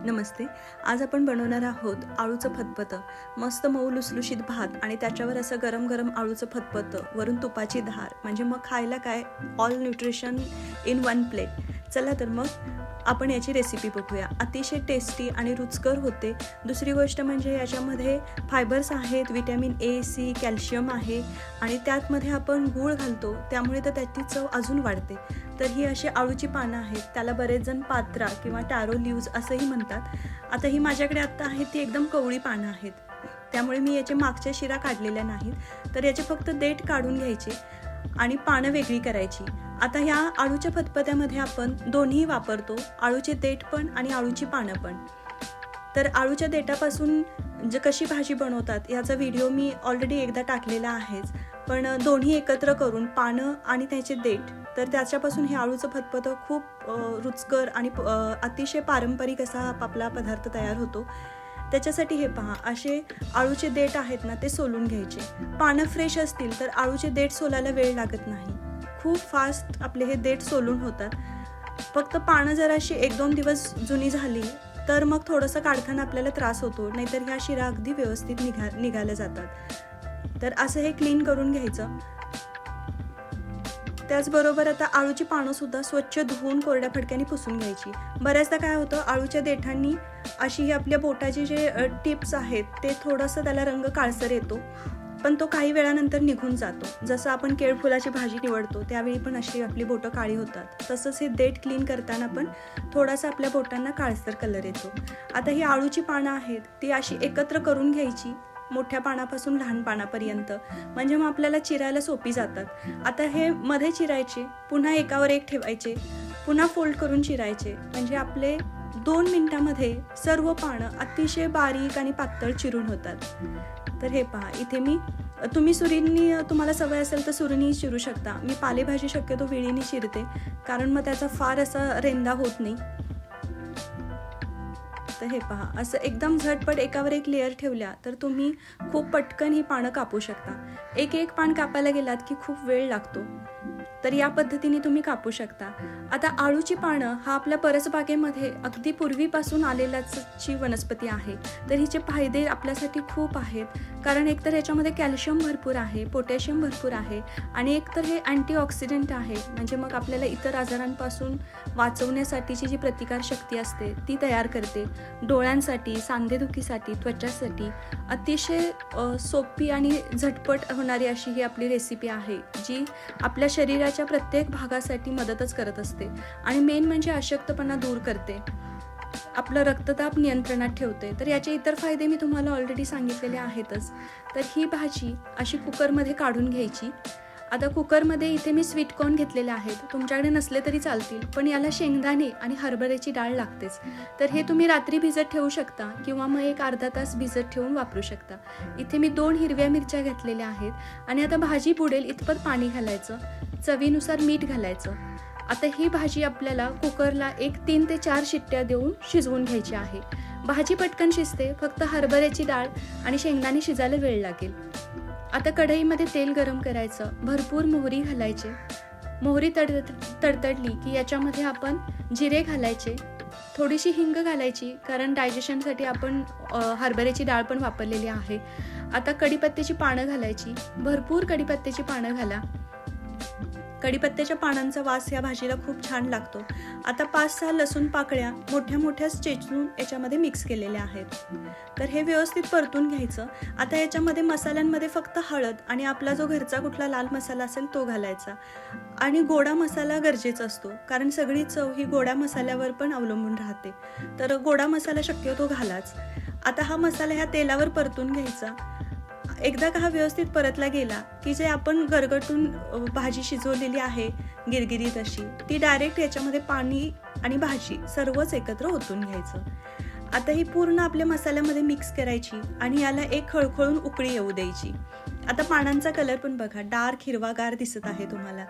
नमस्ते. आज आपण बनवणार आहोत आळूचं फतफतं. मस्त मऊ लुसलुशीत भात आणि त्याच्यावर असं गरम गरम आळूचं फतफतं, वरून तुपाची धार, म्हणजे मग खायला काय, all nutrition in one plate. चला तर मग आपण याची रेसिपी बघूया. अतिशय टेस्टी आणि रुचकर होते. दुसरी गोष्ट म्हणजे याच्यामध्ये फायबर्स आहेत, विटॅमिन ए, सी, कॅल्शियम आहे आणि त्यातमध्ये आपण गूळ घालतो, त्यामुळे तर त्याची चव अजून वाढते. तर ही अशी आळूची पानं आहेत. त्याला बरेच जण पात्रा किंवा टॅरो लीव्ज असंही म्हणतात. आता ही माझ्याकडे आत्ता आहे ती एकदम कवळी पानं आहेत, त्यामुळे मी याचे मागच्या शिरा काढलेल्या नाहीत. तर याचे फक्त देठ काढून घ्यायचे आणि पानं वेगळी करायची. आता ह्या आळूच्या फतफत्यामध्ये आपण दोन्ही वापरतो, आळूचे देठ पण आणि आळूची पानं पण. तर आळूच्या देठापासून कशी भाजी बनवतात याचा व्हिडिओ मी ऑलरेडी एकदा टाकलेला आहेच, पण दोन्ही एकत्र करून पानं आणि त्याचे देठ, तर त्याच्यापासून हे आळूचं फतफतं खूप रुचकर आणि अतिशय पारंपरिक असा आपला पदार्थ तयार होतो. त्याच्यासाठी हे पहा, असे आळूचे देठ आहेत ना, ते सोलून घ्यायचे. पानं फ्रेश असतील तर आळूचे देठ सोलायला वेळ लागत नाही, खूप फास्ट आपले हे देठ सोलून होतात. फक्त पानं जर अशी 1-2 दिवस जुनी झाली तर मग थोडंसं काढताना आपल्याला त्रास होतो, नाहीतर ह्या शिरा अगदी व्यवस्थित निघाल्या जातात. तर असं हे क्लीन करून घ्यायचं. त्याचबरोबर आता आळूची पानं सुद्धा स्वच्छ धुवून कोरड्या फडक्याने पुसून घ्यायची. बऱ्याचदा काय होतं, आळूच्या देठांनी अशी ही आपल्या बोटाचे जे टिप्स आहेत ते थोडंसं त्याला रंग काळसर येतो, पण तो काही वेळानंतर निघून जातो. जसं आपण केळफुलाची भाजी निवडतो त्यावेळी पण अशी आपली बोटं काळी होतात, तसंच हे देठ क्लीन करताना पण थोडासा आपल्या बोटांना काळसर कलर येतो. आता ही आळूची पानं आहेत ती अशी एकत्र करून घ्यायची, मोठ्या पानापासून लहान पानापर्यंत, म्हणजे मग आपल्याला चिरायला सोपी जातात. आता हे मध्ये चिरायचे, पुन्हा एकावर एक ठेवायचे, पुन्हा फोल्ड करून चिरायचे, म्हणजे आपले 2 मिनिटांमध्ये सर्व पानं अतिशय बारीक आणि पातळ चिरून होतात. तर हे पहा, इथे तुम्ही सुरींनी, तुम्हाला सवय असेल तर सुरीनी चिरू शकता. मी पालेभाजी शक्यतो विळीने चिरते, कारण मग त्याचा फार असा रेंदा होत नाही. तर हे पहा, असं एकदम झटपट एकावर एक लेअर ठेवल्या तर तुम्ही खूप पटकन ही पानं कापू शकता. एक पान कापायला गेलात की खूप वेळ लागतो, तर या पद्धतीने तुम्ही कापू शकता. आता आळूची पानं हा आपल्या परसबागेमध्ये अगदी पूर्वीपासून आलेल्याची वनस्पती आहे. तर हिचे फायदे आपल्यासाठी खूप आहेत, कारण एकतर ह्याच्यामध्ये कॅल्शियम भरपूर आहे, पोटॅशियम भरपूर आहे आणि एकतर हे अँटीऑक्सिडंट आहे, म्हणजे मग आपल्याला इतर आजारांपासून वाचवण्यासाठीची जी प्रतिकारशक्ती असते ती तयार करते. डोळ्यांसाठी, सांधेदुखीसाठी, त्वचासाठी अतिशय सोपी आणि झटपट होणारी अशी ही आपली रेसिपी आहे, जी आपल्या शरीराच्या प्रत्येक भागासाठी मदतच करत असते. आणि मेन म्हणजे अशक्तपणा दूर करते, आपलं रक्तदाब नियंत्रणात ठेवते. तर याचे इतर फायदे मी तुम्हाला ऑलरेडी सांगितलेले आहेतच. तर ही भाजी अशी कुकरमध्ये काढून घ्यायची. आता कुकरमध्ये इथे मी स्वीट कॉर्न घेतलेले आहेत, तुमच्याकडे नसले तरी चालतील, पण याला शेंगदाणे आणि हरभऱ्याची डाळ लागतेच. तर हे तुम्ही रात्री भिजत ठेवू शकता किंवा मग एक अर्धा तास भिजत ठेवून वापरू शकता. इथे मी 2 हिरव्या मिरच्या घेतलेल्या आहेत आणि आता भाजी बुडेल इतपत पाणी घालायचं, चवीनुसार मीठ घालायचं. आता ही भाजी आपल्याला कुकरला 3 ते 4 शिट्ट्या देऊन शिजवून घ्यायची आहे. भाजी पटकन शिजते, फक्त हरभऱ्याची डाळ आणि शेंगदाणे शिजायला वेळ लागेल. आता कढईमध्ये तेल गरम करायचं, भरपूर मोहरी घालायचे. मोहरी तडतडली की याच्यामध्ये आपण जिरे घालायचे, थोडीशी हिंग घालायची, कारण डायजेशनसाठी आपण हरभऱ्याची डाळ पण वापरलेली आहे. आता कढीपत्त्याची पानं घालायची, भरपूर कढीपत्त्याची पानं घाला. कढीपत्त्याच्या पानांचा वास या भाजीला खूप छान लागतो. आता 5-6 लसूण पाकळ्या मोठ्या मोठ्या चेचून याच्यामध्ये मिक्स केलेल्या आहेत. तर हे व्यवस्थित परतून घ्यायचं. आता याच्यामध्ये मसाल्यांमध्ये फक्त हळद आणि आपला जो घरचा कुठला लाल मसाला असेल तो घालायचा आणि गोडा मसाला गरजेचा असतो, कारण सगळी चव ही गोडा मसाल्यावर पण अवलंबून राहते. तर गोडा मसाला शक्यतो घालाच. आता हा मसाला ह्या तेलावर परतून घ्यायचा. एकदा का हा व्यवस्थित परतला गेला की जे आपण गरगटून भाजी शिजवलेली आहे गिरगिरीत अशी, ती डायरेक्ट याच्यामध्ये पाणी आणि भाजी सर्वच एकत्र ओतून घ्यायचं. आता ही पूर्ण आपल्या मसाल्यामध्ये मिक्स करायची आणि याला एक खळखळून उकळी येऊ द्यायची. आता पानांचा कलर पण बघा, डार्क हिरवागार दिसत आहे तुम्हाला.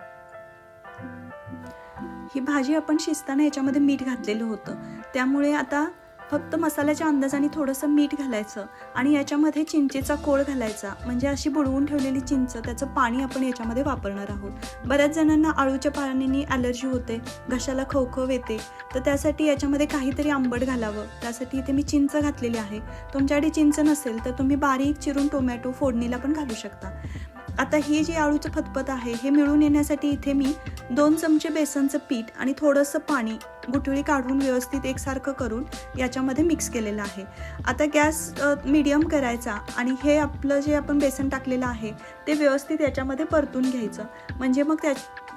ही भाजी आपण शिजताना याच्यामध्ये मीठ घातलेलं होतं, त्यामुळे आता फक्त मसाल्याच्या अंदाजाने थोडंसं मीठ घालायचं आणि याच्यामध्ये चिंचेचा कोळ घालायचा, म्हणजे अशी बुडवून ठेवलेली चिंच, त्याचं पाणी आपण याच्यामध्ये वापरणार आहोत. बऱ्याच जणांना अळूच्या पाण्याने ॲलर्जी होते, घशाला खवखव येते, तर त्यासाठी याच्यामध्ये काहीतरी आंबट घालावं. त्यासाठी इथे मी चिंच घातलेली आहे. तुमच्याकडे चिंच नसेल तर तुम्ही बारीक चिरून टोमॅटो फोडणीला पण घालू शकता. आता ही जी अळूचं फतफत आहे हे मिळून येण्यासाठी इथे मी 2 चमचे बेसनचं पीठ आणि थोडंसं पाणी गुठळी काढून व्यवस्थित एकसारखं करून याच्यामध्ये मिक्स केलेलं आहे. आता गॅस मीडियम करायचा आणि हे आपलं जे आपण बेसन टाकलेलं आहे ते व्यवस्थित याच्यामध्ये परतून घ्यायचं, म्हणजे मग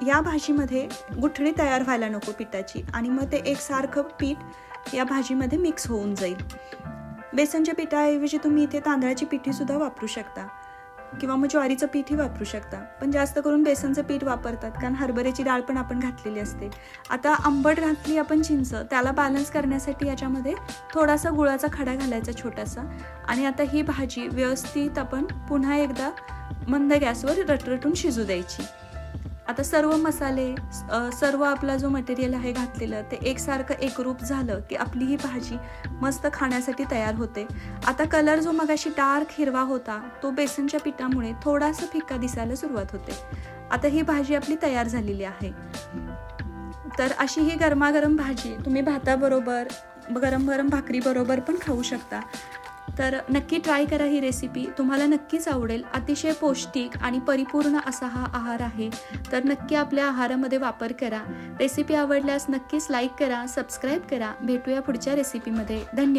या भाजीमध्ये गुठळी तयार व्हायला नको पिठाची, आणि मग ते एकसारखं पीठ या भाजीमध्ये मिक्स होऊन जाईल. बेसनच्या पिठाऐवजी तुम्ही इथे तांदळाची पिठीसुद्धा वापरू शकता किंवा मग ज्वारीचं पीठही वापरू शकता, पण जास्त करून बेसनचं पीठ वापरतात कारण हरभऱ्याची डाळ पण आपण घातलेली असते. आता आंबट घातली आपण चिंच, त्याला बॅलन्स करण्यासाठी याच्यामध्ये थोडासा गुळाचा खडा घालायचा छोटासा, आणि आता ही भाजी व्यवस्थित आपण पुन्हा एकदा मंद गॅसवर रटरटून शिजू द्यायची. आता सर्व मसाले, सर्व आपला जो मटेरियल आहे घातलेलं ते एकसारखं एकरूप झालं की आपली ही भाजी मस्त खाण्यासाठी तयार होते. आता कलर जो मगाशी डार्क हिरवा होता तो बेसनच्या पिठामुळे थोडासा फिक्का दिसायला सुरुवात होते. आता ही भाजी आपली तयार झालेली आहे. तर अशी ही गरमागरम भाजी तुम्ही भाताबरोबर, गरम गरम भाकरीबरोबर पण खाऊ शकता. तर नक्की ट्राय करा ही रेसिपी, तुम्हाला नक्कीच आवडेल. अतिशय पौष्टिक आणि परिपूर्ण असा हा आहार आहे, तर नक्की आपल्या आहारामध्ये वापर करा. रेसिपी आवडल्यास नक्कीच लाईक करा, सबस्क्राईब करा. भेटूया पुढच्या रेसिपीमध्ये. धन्यवाद.